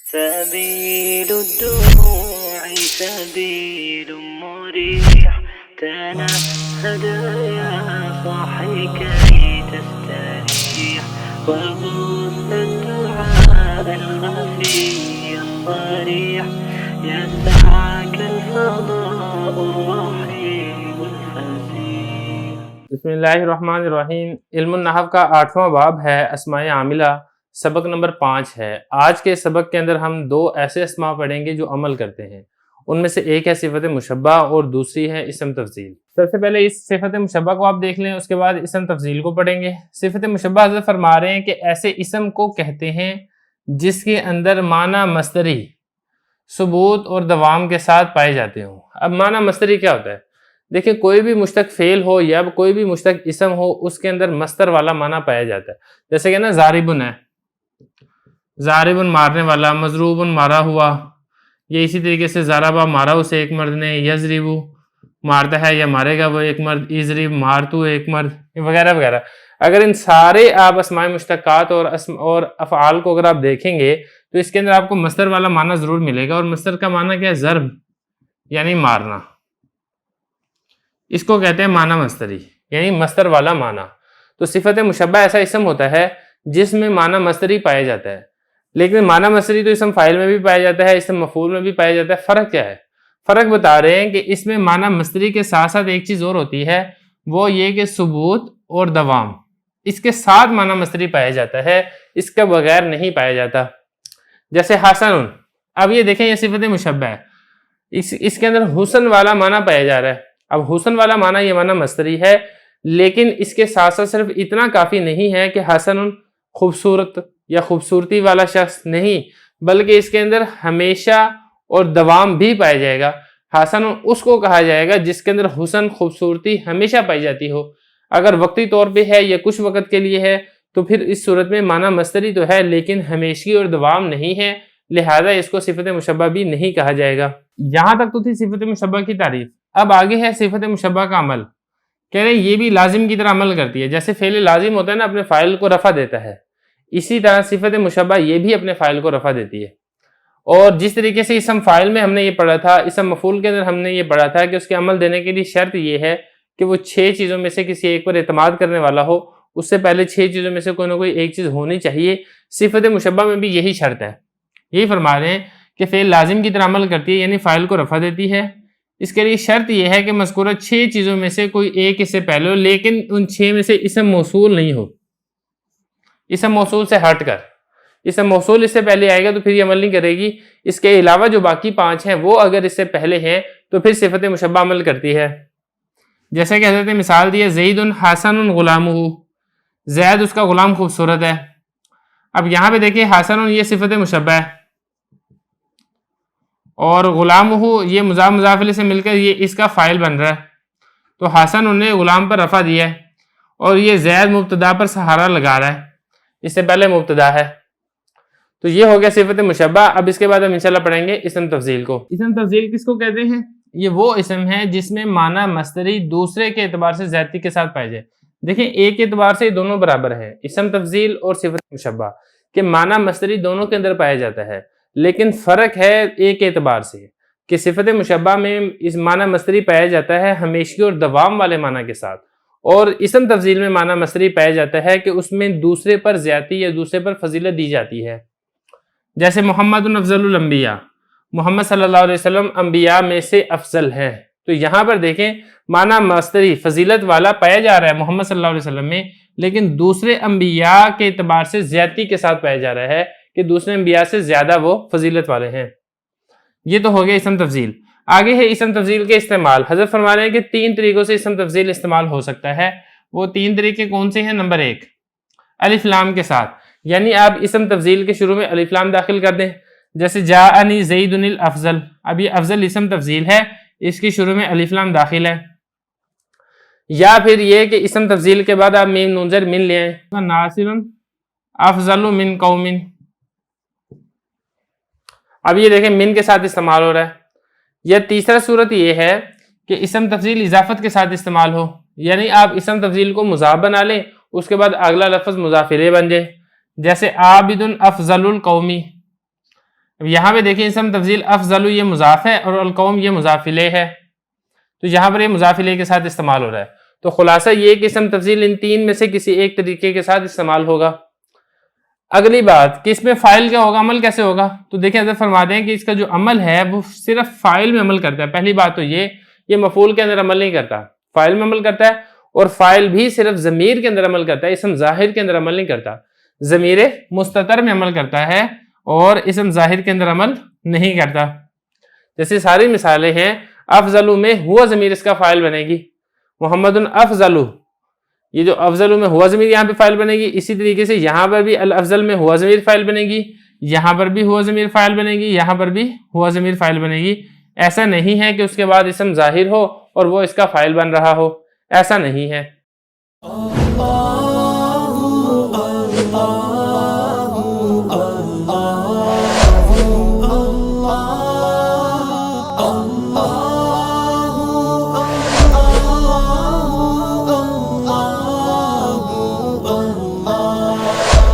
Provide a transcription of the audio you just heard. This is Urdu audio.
سبيل الدموع سبيل مريح تنهد يا صاحي كي تستريح وبث الدعاء الخفي الصريح يسعك الفضاء الرحيم الفسيح. بسم اللہ الرحمن الرحیم. علم النحو کا 8واں باب ہے اسماء عاملہ. سبق نمبر 5 ہے. آج کے سبق کے اندر ہم 2 ایسے اسماء پڑھیں گے جو عمل کرتے ہیں. ان میں سے ایک ہے صفت مشبہ اور دوسری ہے اسم تفضیل. سب سے پہلے اس صفت مشبہ کو آپ دیکھ لیں، اس کے بعد اسم تفضیل کو پڑھیں گے. صفت مشبہ حضرت فرما رہے ہیں کہ ایسے اسم کو کہتے ہیں جس کے اندر معنی مصدری ثبوت اور دوام کے ساتھ پائے جاتے ہوں. اب معنی مصدری کیا ہوتا ہے؟ دیکھیں، کوئی بھی مشتق فعل ہو یا کوئی بھی مشتق اسم ہو، اس کے اندر مصدر والا معنی پایا جاتا ہے. جیسے کہ نا ضاربن ہے، ضاربن مارنے والا، مضروبن مارا ہوا. یہ اسی طریقے سے ضربہ مارا اسے ایک مرد نے، یضربو مارتا ہے یا مارے گا وہ ایک مرد، اضرب مارتو ایک مرد، وغیرہ وغیرہ. اگر ان سارے آپ اسماء مشتقات اور افعال کو اگر آپ دیکھیں گے تو اس کے اندر آپ کو مصدر والا معنی ضرور ملے گا. اور مصدر کا معنی کیا ہے؟ ضرب یعنی مارنا. اس کو کہتے ہیں معنی مصدری، یعنی مصدر والا معنی. تو صفت مشبہ ایسا اسم ہوتا ہے جس میں معنی مصدری پایا جاتا ہے. لیکن معنی مصدری تو اسم فاعل میں بھی پایا جاتا ہے، اسم مفعول میں بھی پایا جاتا ہے. فرق کیا ہے؟ فرق بتا رہے ہیں کہ اس میں معنی مصدری کے ساتھ ساتھ ایک چیز اور ہوتی ہے، وہ یہ کہ ثبوت اور دوام. اس کے ساتھ معنی مصدری پایا جاتا ہے، اس کے بغیر نہیں پایا جاتا. جیسے حسن. اب یہ دیکھیں، یہ صفت مشبہ ہے، اس کے اندر حسن والا معنی پایا جا رہا ہے. اب حسن والا معنی یہ معنی مصدری ہے، لیکن اس کے ساتھ ساتھ صرف اتنا کافی نہیں ہے کہ حسن خوبصورت یا خوبصورتی والا شخص نہیں، بلکہ اس کے اندر ہمیشہ اور دوام بھی پایا جائے گا. حسن اس کو کہا جائے گا جس کے اندر حسن خوبصورتی ہمیشہ پائی جاتی ہو. اگر وقتی طور پہ ہے یا کچھ وقت کے لیے ہے تو پھر اس صورت میں معنی مصدری تو ہے لیکن ہمیشگی اور دوام نہیں ہے، لہذا اس کو صفت مشبہ بھی نہیں کہا جائے گا. یہاں تک تو تھی صفت مشبہ کی تعریف. اب آگے ہے صفت مشبہ کا عمل. کہہ رہے ہیں یہ بھی لازم کی طرح عمل کرتی ہے. جیسے فعل لازم ہوتا ہے نا، اپنے فاعل کو رفع دیتا ہے، اسی طرح صفت مشبہ یہ بھی اپنے فاعل کو رفع دیتی ہے. اور جس طریقے سے اسم فاعل میں ہم نے یہ پڑھا تھا، اسم مفعول کے اندر ہم نے یہ پڑھا تھا کہ اس کے عمل دینے کے لیے شرط یہ ہے کہ وہ 6 چیزوں میں سے کسی ایک پر اعتماد کرنے والا ہو. اس سے پہلے 6 چیزوں میں سے کوئی نہ کوئی ایک چیز ہونی چاہیے. صفت مشبہ میں بھی یہی شرط ہے. یہی فرما رہے ہیں کہ فعل لازم کی طرح عمل کرتی ہے، یعنی فاعل کو رفع دیتی ہے. اس کے لیے شرط یہ ہے کہ مذکورہ 6 چیزوں میں سے کوئی ایک اس سے پہلے ہو، لیکن ان 6 میں سے اسم موصول نہیں ہو. اسم موصول سے ہٹ کر، اسم موصول اس سے پہلے آئے گا تو پھر یہ عمل نہیں کرے گی. اس کے علاوہ جو باقی 5 ہیں وہ اگر اس سے پہلے ہیں تو پھر صفت مشبہ عمل کرتی ہے. جیسے کہ حضرت نے مثال دی ہے، زید حسن غلامہ، زید اس کا غلام خوبصورت ہے. اب یہاں پہ دیکھیں، حسن یہ صفت مشبہ ہے اور غلامہ یہ مضاف مضاف الیہ سے مل کر یہ اس کا فاعل بن رہا ہے. تو حسن نے غلام پر رفع دیا ہے اور یہ زید مبتدا پر سہارا لگا رہا ہے، اس سے پہلے مبتدا ہے. تو یہ ہو گیا صفت مشبہ. اب اس کے بعد ہم انشاءاللہ پڑھیں گے اسم تفضیل کو. اسم تفضیل کس کو کہتے ہیں؟ یہ وہ اسم ہے جس میں معنی مصدری دوسرے کے اعتبار سے زیادتی کے ساتھ پائے جائے. دیکھیں، ایک اعتبار سے دونوں برابر ہیں، اسم تفضیل اور صفت مشبہ، کہ معنی مصدری دونوں کے اندر پایا جاتا ہے، لیکن فرق ہے ایک اعتبار سے کہ صفت مشبہ میں اس معنی مصدری پایا جاتا ہے ہمیشگی اور دوام والے معنی کے ساتھ، اور اسم تفضیل میں معنی مصدری پایا جاتا ہے کہ اس میں دوسرے پر زیادتی یا دوسرے پر فضیلت دی جاتی ہے. جیسے محمد افضل الانبیاء، محمد صلی اللہ علیہ وسلم انبیاء میں سے افضل ہے. تو یہاں پر دیکھیں، معنی مصدری فضیلت والا پایا جا رہا ہے محمد صلی اللہ علیہ وسلم میں، لیکن دوسرے انبیاء کے اعتبار سے زیادتی کے ساتھ پایا جا رہا ہے کہ دوسرے انبیاء سے زیادہ وہ فضیلت والے ہیں. یہ تو ہو گیا اسم تفضیل. آگے ہے اسم تفضیل کے استعمال. حضرت فرما رہے ہیں کہ 3 طریقوں سے اسم تفضیل استعمال ہو سکتا ہے. وہ 3 طریقے کون سے ہیں؟ نمبر 1، الف لام کے ساتھ، یعنی آپ اسم تفضیل کے شروع میں الف لام داخل کر دیں. جیسے جاءنی زید الافضل، اب یہ افضل اسم تفضیل ہے، اس کی شروع میں الف لام داخل ہے. یا پھر یہ کہ اسم تفضیل کے بعد آپ میم نون زیر من لے آئیں، ناصر افضل من قوم. اب یہ دیکھیں من کے ساتھ استعمال ہو رہا ہے. یا تیسرا صورت یہ ہے کہ اسم تفضیل اضافت کے ساتھ استعمال ہو، یعنی آپ اسم تفضیل کو مضاف بنا لیں، اس کے بعد اگلا لفظ مضاف الیہ بن جائے. جیسے عابد افضل القومی، یہاں پہ دیکھیں اسم تفضیل افضل یہ مضاف ہے اور القوم یہ مضاف الیہ ہے، تو یہاں پر یہ مضاف الیہ کے ساتھ استعمال ہو رہا ہے. تو خلاصہ یہ کہ اسم تفضیل ان تین میں سے کسی ایک طریقے کے ساتھ استعمال ہوگا. اگلی بات کہ اس میں فاعل کیا ہوگا، عمل کیسے ہوگا؟ تو دیکھیں حضرت فرما دیں کہ اس کا جو عمل ہے وہ صرف فاعل میں عمل کرتا ہے. پہلی بات تو یہ مفعول کے اندر عمل نہیں کرتا، فاعل میں عمل کرتا ہے، اور فاعل بھی صرف ضمیر کے اندر عمل کرتا ہے، اسم ظاہر کے اندر عمل نہیں کرتا. ضمیر مستتر میں عمل کرتا ہے اور اسم ظاہر کے اندر عمل نہیں کرتا. جیسے ساری مثالیں ہیں، افضل میں ہوا ضمیر اس کا فاعل بنے گی، محمد افضل، یہ جو افضل میں ہوا ضمیر یہاں پہ فاعل بنے گی. اسی طریقے سے یہاں پر بھی الافضل میں ہوا ضمیر فاعل بنے گی، یہاں پر بھی ہوا ضمیر فاعل بنے گی، یہاں پر بھی ہوا ضمیر فاعل بنے گی. ایسا نہیں ہے کہ اس کے بعد اسم ظاہر ہو اور وہ اس کا فاعل بن رہا ہو، ایسا نہیں ہے.